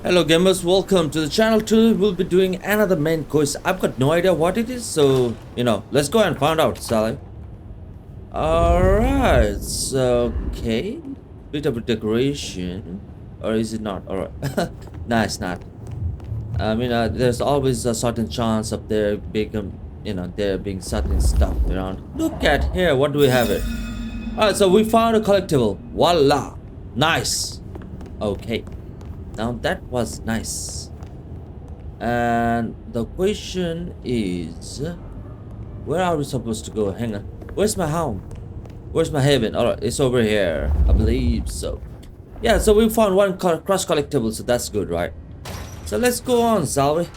Hello gamers, welcome to the channel. Today we'll be doing another main quest. I've got no idea what it is, so let's go and find out, Sally. Alright, so okay. Bit of a decoration. Or is it not? Alright. Nice, not. There's always a certain chance of there being there being certain stuff around. Look at here, what do we have it? Alright, so we found a collectible. Voila! Nice! Okay. Now that was nice. And the question is, where are we supposed to go? Hang on. Where's my home? Where's my heaven? Alright, it's over here. I believe so. Yeah, so we found one crush collectible, so that's good, right? So let's go on, shall we?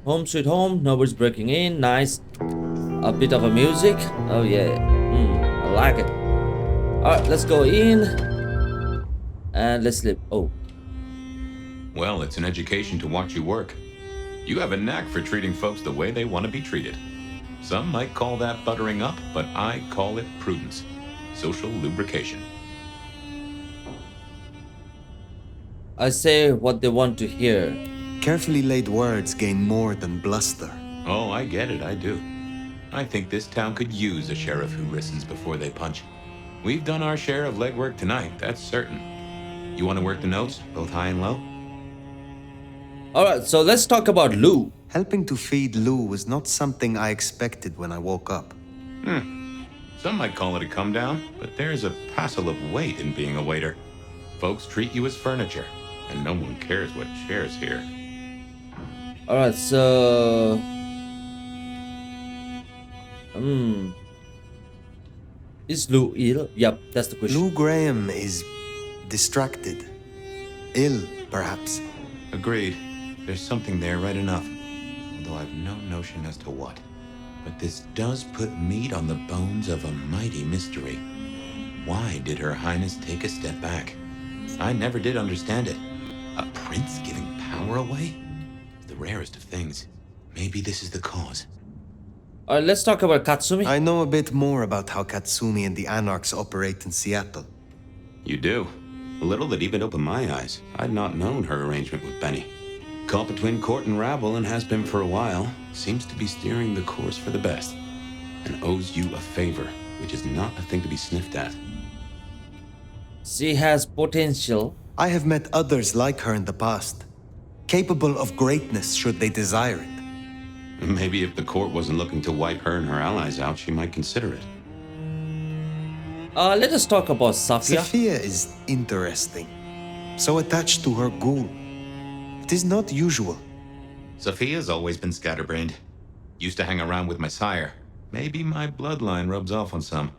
Home sweet home. Nobody's breaking in. Nice. A bit of a music. Oh yeah. I like it. Alright, let's go in. And let's sleep. Oh. Well, it's an education to watch you work. You have a knack for treating folks the way they want to be treated. Some might call that buttering up, but I call it prudence. Social lubrication. I say what they want to hear. Carefully laid words gain more than bluster. Oh, I get it, I do. I think this town could use a sheriff who listens before they punch. We've done our share of legwork tonight, that's certain. You want to work the notes, both high and low? Alright, so let's talk about Lou. Helping to feed Lou was not something I expected when I woke up. Some might call it a come down, but there's a passel of weight in being a waiter. Folks treat you as furniture, and no one cares what shares here. Alright, so... Is Lou ill? Yep, that's the question. Lou Graham is distracted. Ill, perhaps. Agreed. There's something there right enough. Although I've no notion as to what. But this does put meat on the bones of a mighty mystery. Why did Her Highness take a step back? I never did understand it. A prince giving power away? The rarest of things. Maybe this is the cause. Alright, let's talk about Katsumi. I know a bit more about how Katsumi and the Anarchs operate in Seattle. You do? A little that even opened my eyes. I'd not known her arrangement with Benny. Caught between court and rabble and has been for a while. Seems to be steering the course for the best. And owes you a favor, which is not a thing to be sniffed at. She has potential. I have met others like her in the past, capable of greatness should they desire it. Maybe if the court wasn't looking to wipe her and her allies out, she might consider it. Let us talk about Sophia. Sophia is interesting. So attached to her ghoul. It is not usual. Sophia's always been scatterbrained. Used to hang around with my sire. Maybe my bloodline rubs off on some.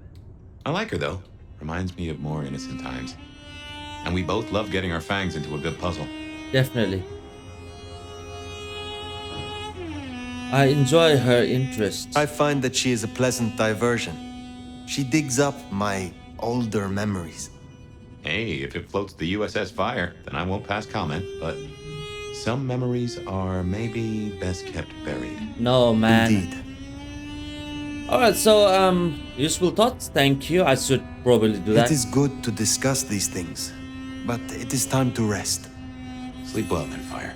I like her though. Reminds me of more innocent times. And we both love getting our fangs into a good puzzle. Definitely. I enjoy her interest. I find that she is a pleasant diversion. She digs up my older memories. Hey, if it floats the USS Fire, then I won't pass comment, but some memories are maybe best kept buried. No, man. Indeed. Alright, so, useful thoughts. Thank you. I should probably do that. It is good to discuss these things, but it is time to rest. Sleep well then, Fire.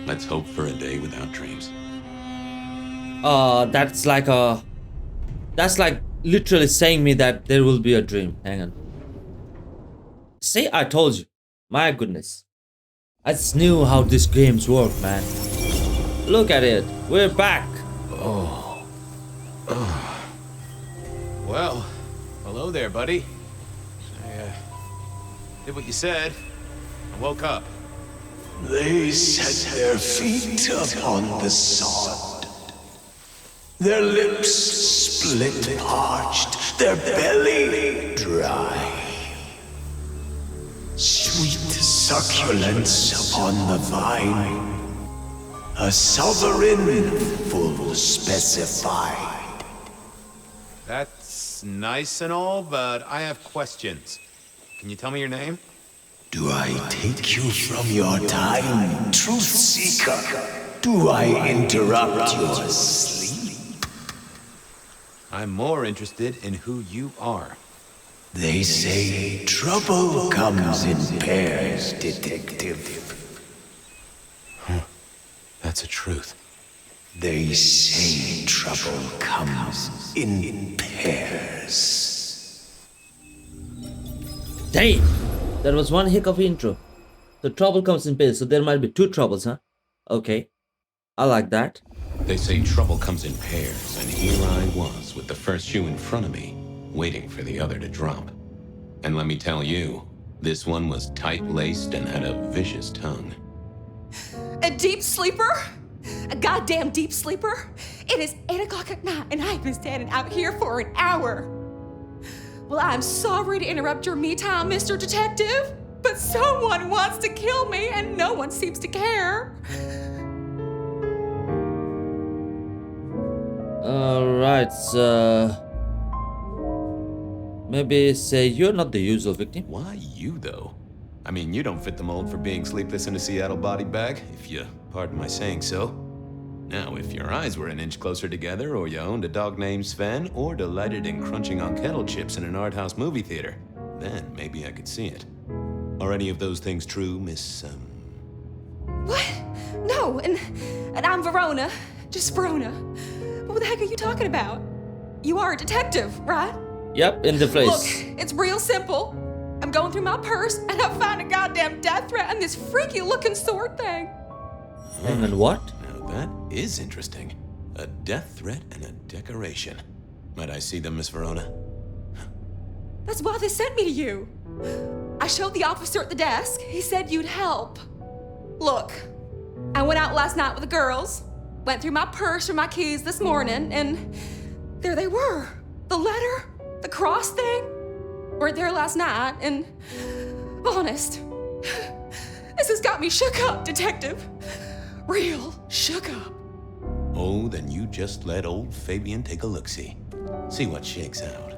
Let's hope for a day without dreams. That's like literally saying me that there will be a dream. Hang on. See, I told you. My goodness. I just knew how these games work, man. Look at it. We're back. Well, hello there, buddy. I did what you said. I woke up. They set their feet upon the sod. Their lips split parched, their belly dry. Sweet succulence upon the vine, a sovereign full specified. That's nice and all, but I have questions. Can you tell me your name? Do I take you from your time, truth seeker? Do I interrupt your sleep? I'm more interested in who you are. They say trouble comes in pairs, detective. That's a truth. They say trouble comes in pairs. Damn! That was one heck of intro. So trouble comes in pairs, so there might be two troubles, huh? Okay. I like that. They say trouble comes in pairs, and here I was with the first shoe in front of me, waiting for the other to drop. And let me tell you, this one was tight-laced and had a vicious tongue. A deep sleeper? A goddamn deep sleeper? It is 8 o'clock at night and I've been standing out here for an hour. Well, I'm sorry to interrupt your me time, Mr. Detective, but someone wants to kill me and no one seems to care. Alright, maybe say you're not the usual victim. Why you, though? I mean, you don't fit the mold for being sleepless in a Seattle body bag, if you pardon my saying so. Now, if your eyes were an inch closer together, or you owned a dog named Sven, or delighted in crunching on kettle chips in an art house movie theater, then maybe I could see it. Are any of those things true, Miss, What? No, and I'm Verona. Just Verona. What the heck are you talking about? You are a detective, right? Yep, in the place. Look, it's real simple. I'm going through my purse and I find a goddamn death threat and this freaky looking sword thing. And then what? Now that is interesting. A death threat and a decoration. Might I see them, Miss Verona? That's why they sent me to you. I showed the officer at the desk. He said you'd help. Look, I went out last night with the girls, went through my purse for my keys this morning, and there they were. The letter, the cross thing, weren't there last night, and honest, this has got me shook up, Detective. Real shook up. Oh, then you just let old Fabien take a look-see. See what shakes out.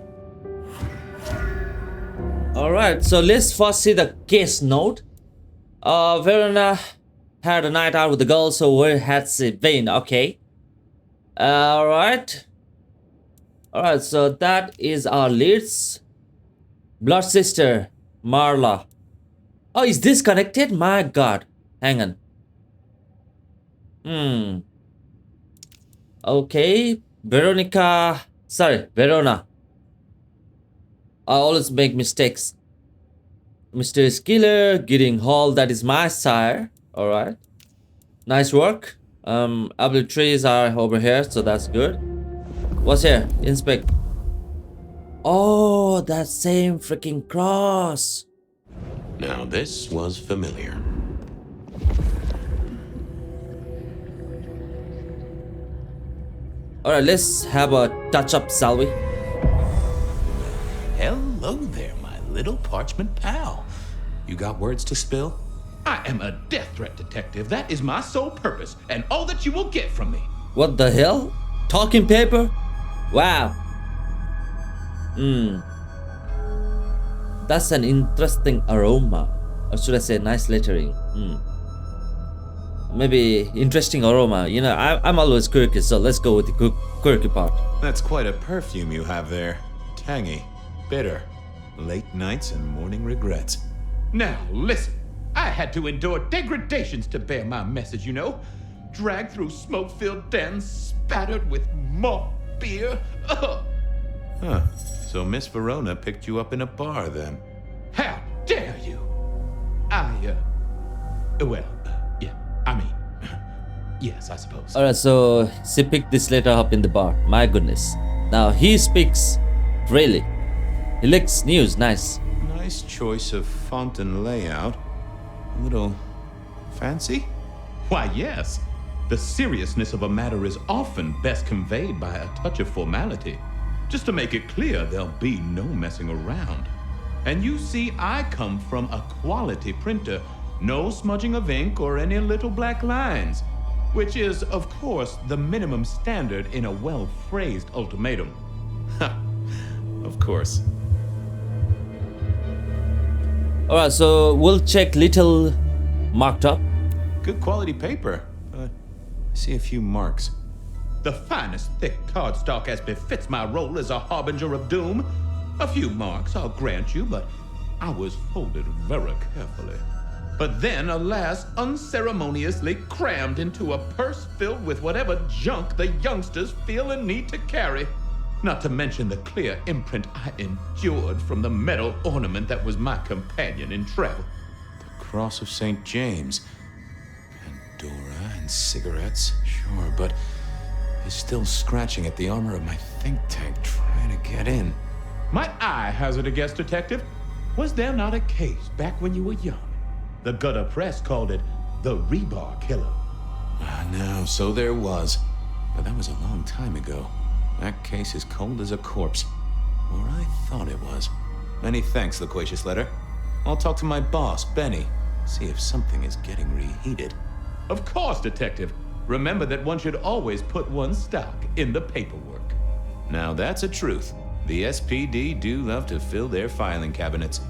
Alright, so let's first see the case note. Verona had a night out with the girls, so where had she been? Okay. Alright. Alright, so that is our leads. Blood sister, Marla. Oh, is this connected? My god. Hang on. Okay. Verona. I always make mistakes. Mr. Skiller, getting Hall, that is my sire. Alright. Nice work. Ability trees are over here, so that's good. What's here? Inspect. Oh, that same freaking cross. Now this was familiar. Alright, let's have a touch-up, shall we? Hello there, my little parchment pal. You got words to spill? I am a death threat detective. That is my sole purpose, and all that you will get from me. What the hell? Talking paper? Wow. That's an interesting aroma. Or should I say nice lettering? Maybe interesting aroma. You know, I'm always quirky, so let's go with the quirky part. That's quite a perfume you have there. Tangy, bitter, late nights and morning regrets. Now, listen. I had to endure degradations to bear my message, you know. Dragged through smoke-filled dens, spattered with malt beer. Ugh. Huh. So Miss Verona picked you up in a bar then? How dare you? Yes, I suppose. Alright, so she picked this letter up in the bar. My goodness. Now he speaks freely. He licks news. Nice. Nice choice of font and layout. A little fancy? Why, yes. The seriousness of a matter is often best conveyed by a touch of formality. Just to make it clear, there'll be no messing around. And you see, I come from a quality printer. No smudging of ink or any little black lines. Which is, of course, the minimum standard in a well-phrased ultimatum. Ha! Of course. Alright, so we'll check little marked up. Good quality paper, but I see a few marks. The finest thick cardstock as befits my role as a harbinger of doom. A few marks, I'll grant you, but I was folded very carefully. but then, alas, unceremoniously crammed into a purse filled with whatever junk the youngsters feel a need to carry. Not to mention the clear imprint I endured from the metal ornament that was my companion in travel. The Cross of St. James. Pandora and cigarettes, sure, but it's still scratching at the armor of my think tank trying to get in. Might I hazard a guess, Detective? Was there not a case back when you were young? The gutter press called it the Rebar Killer. No, so there was. But that was a long time ago. That case is cold as a corpse. Or I thought it was. Many thanks, Loquacious Letter. I'll talk to my boss, Benny. See if something is getting reheated. Of course, Detective. Remember that one should always put one's stock in the paperwork. Now that's a truth. The SPD do love to fill their filing cabinets.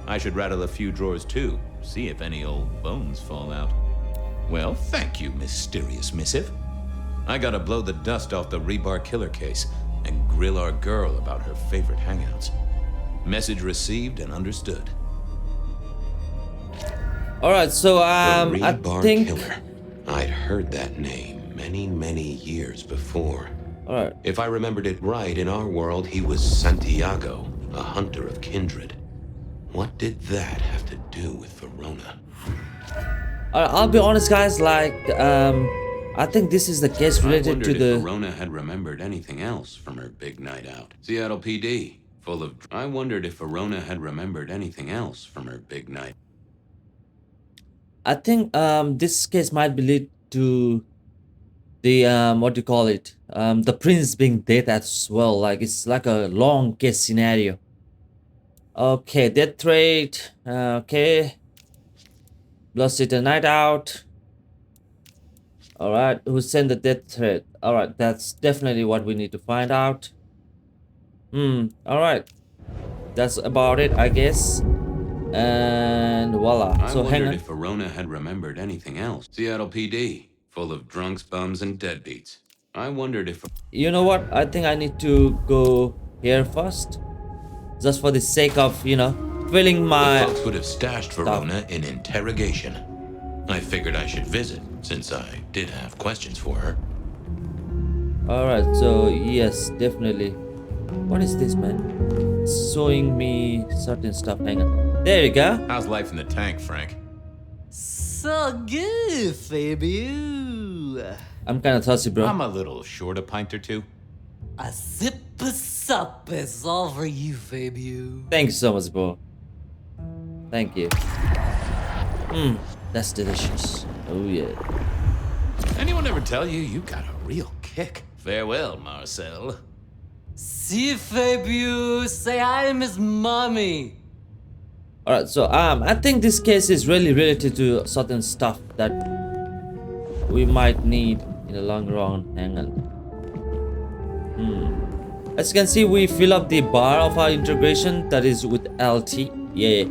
I should rattle a few drawers too, see if any old bones fall out. Well, thank you, mysterious missive. I gotta blow the dust off the Rebar Killer case and grill our girl about her favorite hangouts. Message received and understood. Alright, so The I Rebar think Killer. I'd heard that name many years before. alright. If I remembered it right, in our world, he was Santiago, a hunter of kindred. What did that have to do with Verona? I'll be honest, guys. Like, I think this is the case I related wondered to if the. Verona had remembered anything else from her big night out. Seattle PD, full of... I wondered if Verona had remembered anything else from her big night. I think this case might be lead to the what do you call it? The prince being dead as well. Like it's like a long case scenario. Okay, death trade. Okay. Lost a night out. Alright, who sent the death threat? Alright, that's definitely what we need to find out. Alright. That's about it, I guess. And voila. I So hang wondered on. if Verona had remembered anything else. Seattle PD, full of drunks, bums, and deadbeats. I wondered if... You know what? I think I need to go here first. Just for the sake of, you know, filling The my... folks would have stashed Verona in interrogation. I figured I should visit, since I did have questions for her. Alright, so yes, definitely. What is this, man? It's showing me certain stuff. Hang on. There you go. How's life in the tank, Frank? So good, Fabien. I'm kind of thirsty, bro. I'm a little short a pint or two. A sip of sup is all for you, Fabien. Thank you so much, bro. Thank you. That's delicious. Oh yeah. Anyone ever tell you you got a real kick? Farewell, Marcel. See, Fabien, say hi to Miss Mommy. Alright, so I think this case is really related to certain stuff that we might need in the long run. Hang on. As you can see, we fill up the bar of our integration, that is with LT. Yeah.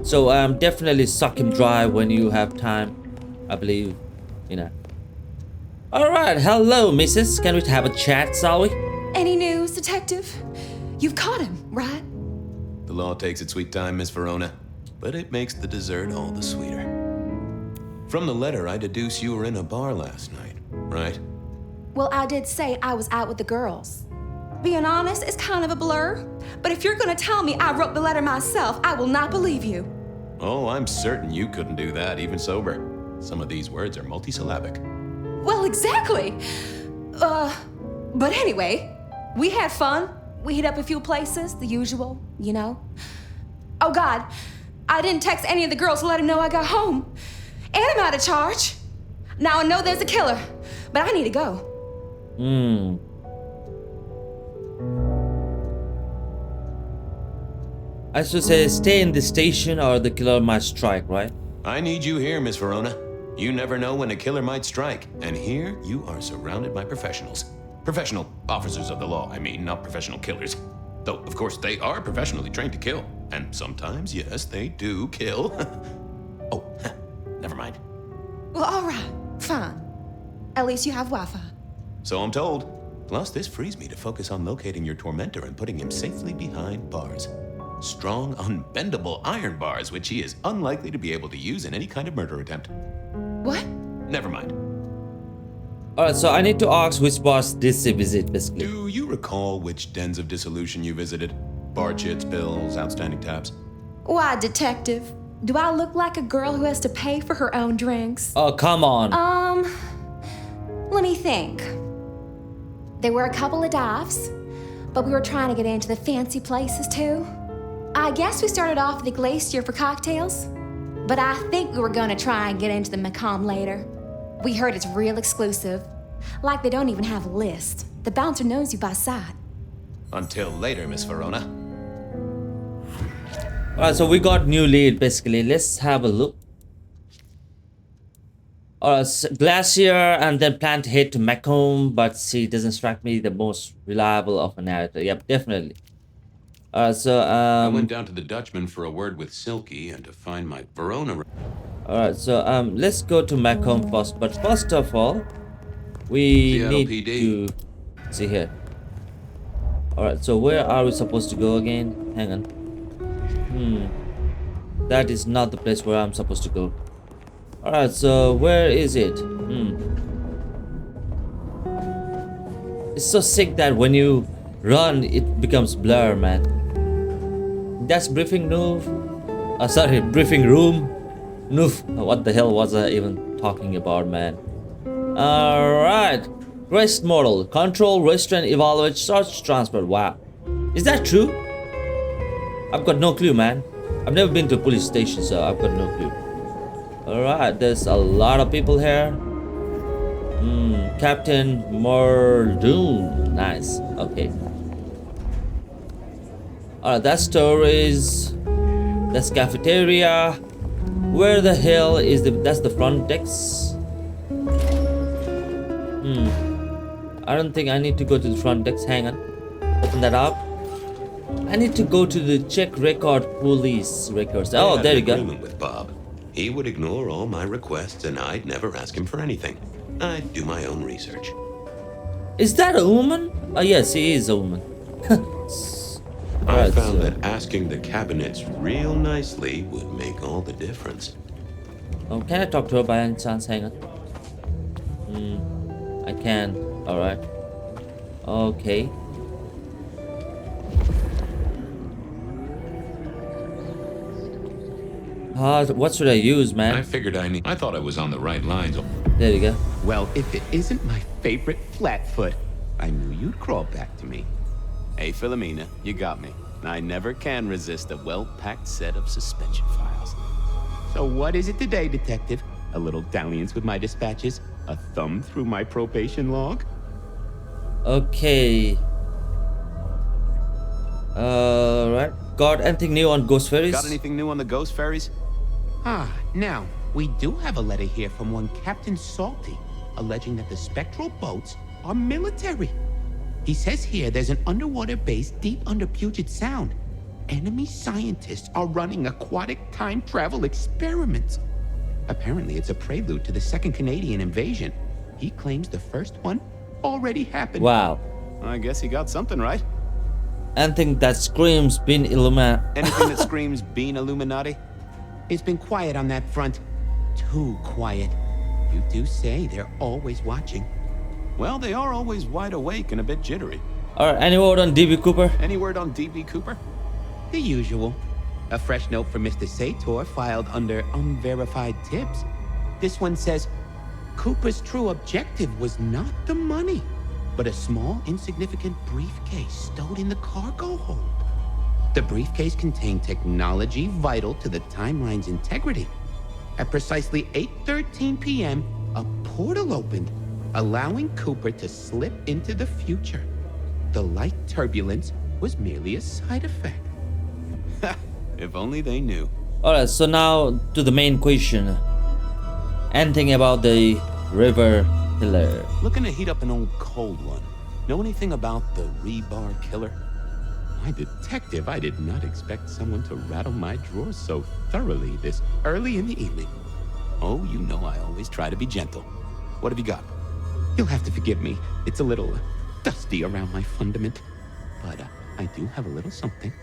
So definitely suck him dry when you have time, I believe, you know. Alright, hello, missus. Can we have a chat, shall we? Any news, detective? You've caught him, right? The law takes its sweet time, Miss Verona, but it makes the dessert all the sweeter. From the letter, I deduce you were in a bar last night, right? Well, I did say I was out with the girls. Being honest, it's kind of a blur. But if you're gonna tell me I wrote the letter myself, I will not believe you. Oh, I'm certain you couldn't do that, even sober. Some of these words are multisyllabic. Well, exactly. But anyway, we had fun. We hit up a few places, the usual, you know. Oh God, I didn't text any of the girls to let them know I got home. And I'm out of charge. Now I know there's a killer, but I need to go. I should say stay in the station or the killer might strike, right? I need you here, Miss Verona. You never know when a killer might strike, and here you are surrounded by professionals. Professional officers of the law, I mean, not professional killers. Though, of course, they are professionally trained to kill. And sometimes, yes, they do kill. Oh, never mind. Well, all right, fine. At least you have Wi-Fi. So I'm told. Plus, this frees me to focus on locating your tormentor and putting him safely behind bars. strong, unbendable iron bars, which he is unlikely to be able to use in any kind of murder attempt. What? Never mind. Alright, so I need to ask which boss did he visit, basically. Do you recall which dens of dissolution you visited? Bar chits, bills, outstanding tabs? Why, detective? Do I look like a girl who has to pay for her own drinks? Oh, come on. Let me think. There were a couple of dives, but we were trying to get into the fancy places too. I guess we started off at the Glacier for cocktails, but I think we were gonna try and get into the Macomb later. We heard it's real exclusive. Like they don't even have a list. The bouncer knows you by sight. Until later, Miss Verona. Alright, so we got new lead, basically. Let's have a look. Glacier and then plan to head to Macomb, but she doesn't strike me the most reliable of a narrator. Yep, definitely. I went down to the Dutchman for a word with Silky and to find my Verona. Alright, so let's go to Macomb first. But first of all, we need to see here. Alright, so where are we supposed to go again? Hang on. That is not the place where I'm supposed to go. Alright, so where is it? It's so sick that when you run, it becomes blur, man. That's briefing noob. Briefing room. Noof. What the hell was I even talking about, man? Alright. Rest model. Control, restrain, evaluate, search, transfer. Wow. Is that true? I've got no clue, man. I've never been to a police station, so I've got no clue. Alright, there's a lot of people here. Captain Mordoon. Nice. Okay. Alright, that store is... That's cafeteria. Where the hell is the... That's the front desk. I don't think I need to go to the front desk. Hang on. Open that up. I need to go to the check record police records. Oh, there you go. Agreement with Bob. He would ignore all my requests and I'd never ask him for anything. I'd do my own research. Is that a woman? Oh, yes, he is a woman. I found that asking the cabinets real nicely would make all the difference. Oh, can I talk to her by any chance? Hang on. I can. Alright. Okay. What should I use, man? I figured I thought I was on the right lines. There you go. Well, if it isn't my favorite flatfoot, I knew you'd crawl back to me. Hey, Philomena, you got me. I never can resist a well-packed set of suspension files. So what is it today, Detective? A little dalliance with my dispatches? A thumb through my probation log? Okay. Right. Got anything new on ghost ferries? Got anything new on the ghost ferries? Now, we do have a letter here from one Captain Salty, alleging that the spectral boats are military. He says here there's an underwater base deep under Puget Sound. Enemy scientists are running aquatic time travel experiments. Apparently, it's a prelude to the second Canadian invasion. He claims the first one already happened. Wow. I guess he got something right. Anything that screams being Illuminati. Anything that screams being Illuminati? It's been quiet on that front. Too quiet. You do say they're always watching. Well, they are always wide awake and a bit jittery. Alright, any word on DB Cooper? Any word on DB Cooper? The usual. A fresh note from Mr. Sator filed under unverified tips. This one says, Cooper's true objective was not the money, but a small, insignificant briefcase stowed in the cargo hold. The briefcase contained technology vital to the timeline's integrity. At precisely 8:13 p.m., a portal opened, allowing Cooper to slip into the future. The light turbulence was merely a side effect. If only they knew. Alright, so now to the main question. Anything about the river killer? Looking to heat up an old cold one. Know anything about the Rebar killer? My detective, I did not expect someone to rattle my drawers so thoroughly this early in the evening. Oh, you know I always try to be gentle. What have you got? You'll have to forgive me. It's a little dusty around my fundament. But I do have a little something.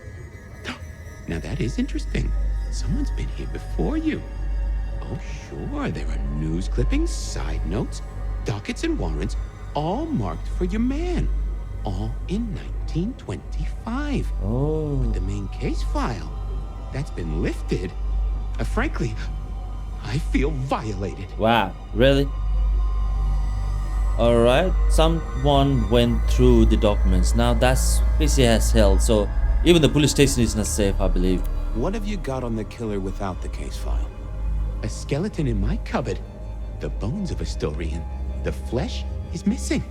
Now that is interesting. Someone's been here before you. Oh, sure, there are news clippings, side notes, dockets and warrants, all marked for your man. All in 1925. Oh. But the main case file, that's been lifted. Frankly, I feel violated. Wow, really? Alright, someone went through the documents. Now that's PC has held, so even the police station is not safe, I believe. What have you got on the killer without the case file? A skeleton in my cupboard. The bones of a Storian. The flesh is missing.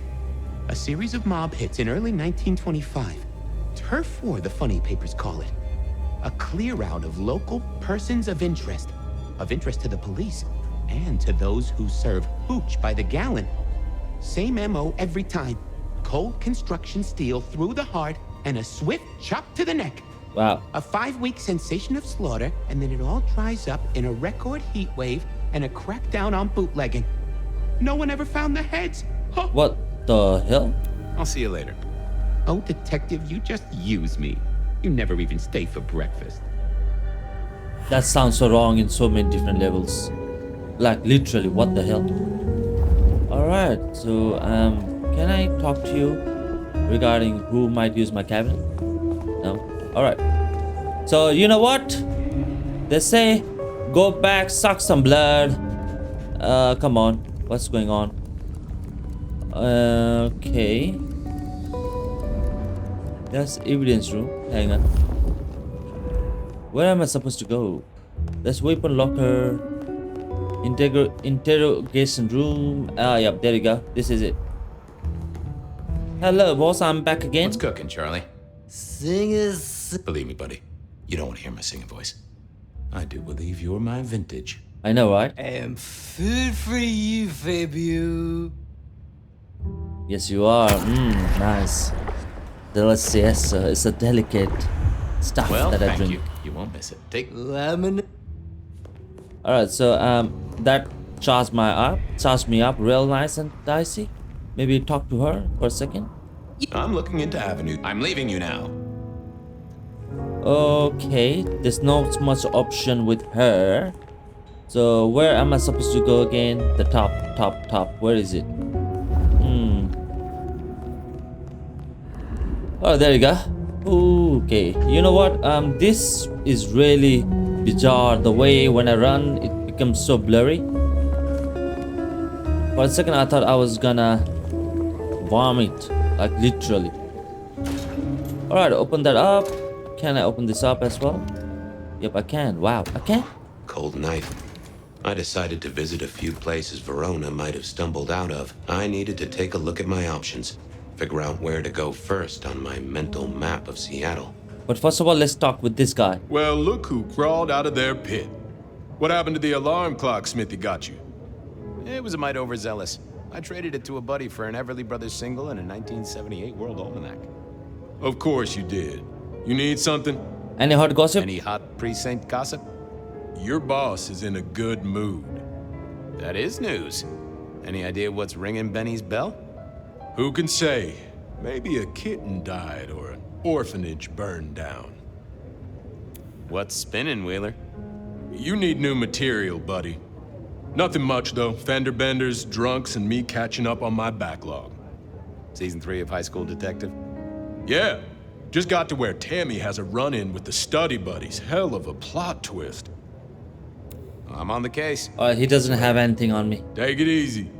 A series of mob hits in early 1925. Turf war, the funny papers call it. A clear out of local persons of interest to the police, and to those who serve hooch by the gallon. Same MO every time. Cold construction steel through the heart and a swift chop to the neck. Wow. A 5-week sensation of slaughter, and then it all dries up in a record heat wave and a crackdown on bootlegging. No one ever found the heads. Huh. What the hell? I'll see you later. Oh, detective, you just use me. You never even stay for breakfast. That sounds so wrong in so many different levels. Like literally, what the hell? Alright, so can I talk to you regarding who might use my cabinet? No? Alright. So you know what? They say go back, suck some blood. Come on. What's going on? Okay. That's evidence room. Hang on. Where am I supposed to go? There's weapon locker. Interrogation room. Yep, there you go. This is it. Hello, boss. I'm back again. What's cooking, Charlie? Singers. Believe me, buddy, you don't want to hear my singing voice. I do believe you're my vintage. I know, right? I am food for you, Fabien. Yes, you are. Nice. Delicious. It's a delicate stuff Well, that I thank drink. you. You won't miss it. Take. Lemon. Alright, so that charged me up real nice and dicey. Maybe talk to her for a second. I'm looking into Avenue. I'm leaving you now. Okay, there's not much option with her. So where am I supposed to go again? The top. Where is it? Oh, there you go. Okay, you know what? This is really bizarre. The way when I run, it becomes so blurry. For a second, I thought I was gonna vomit, like literally. All right, open that up. Can I open this up as well? Yep, I can. Wow, I can. Cold night. I decided to visit a few places Verona might have stumbled out of. I needed to take a look at my options. Figure out where to go first on my mental map of Seattle. But first of all, let's talk with this guy. Well, look who crawled out of their pit. What happened to the alarm clock Smithy got you? It was a mite overzealous. I traded it to a buddy for an Everly Brothers single and a 1978 World Almanac. Of course you did. You need something? Any hot gossip? Any hot precinct gossip? Your boss is in a good mood. That is news. Any idea what's ringing Benny's bell? Who can say? Maybe a kitten died or an orphanage burned down. What's spinning, Wheeler? You need new material, buddy. Nothing much, though. Fender benders, drunks, and me catching up on my backlog. Season 3 of High School Detective? Yeah. Just got to where Tammy has a run-in with the study buddies. Hell of a plot twist. I'm on the case. He doesn't have anything on me. Take it easy.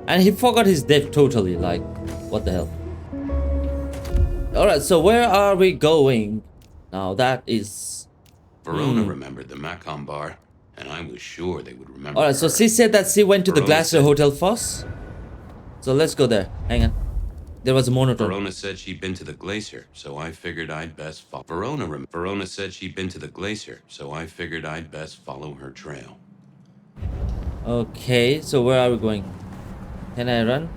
And he forgot his death totally. Like, what the hell? Alright, so where are we going? Now that is... Verona remembered the Macon bar, and I was sure they would remember Alright, so her. she said that she went to the Verona Glacier said- Hotel first. So let's go there. Hang on. There was a monotone. Verona said she'd been to the glacier, so I figured I'd best follow. Verona said she'd been to the glacier, so I figured I'd best follow her trail. Okay, so where are we going? Can I run?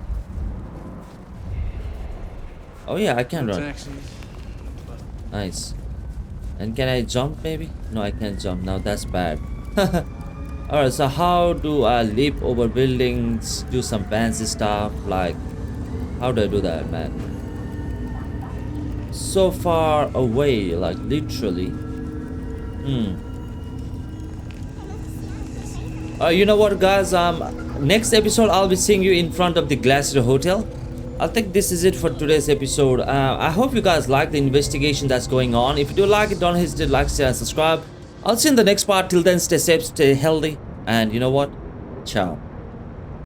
Oh yeah, I can run. Nice. And can I jump maybe? No, I can't jump. Now that's bad. Alright, so how do I leap over buildings, do some fancy stuff? Like, how do I do that, man? So far away, like literally. You know what, guys? Next episode I'll be seeing you in front of the Glacier Hotel. I think this is it for today's episode. I hope you guys like the investigation that's going on. If you do like it, don't hesitate to like, share, and subscribe. I'll see you in the next part. Till then, stay safe, stay healthy, and you know what? Ciao.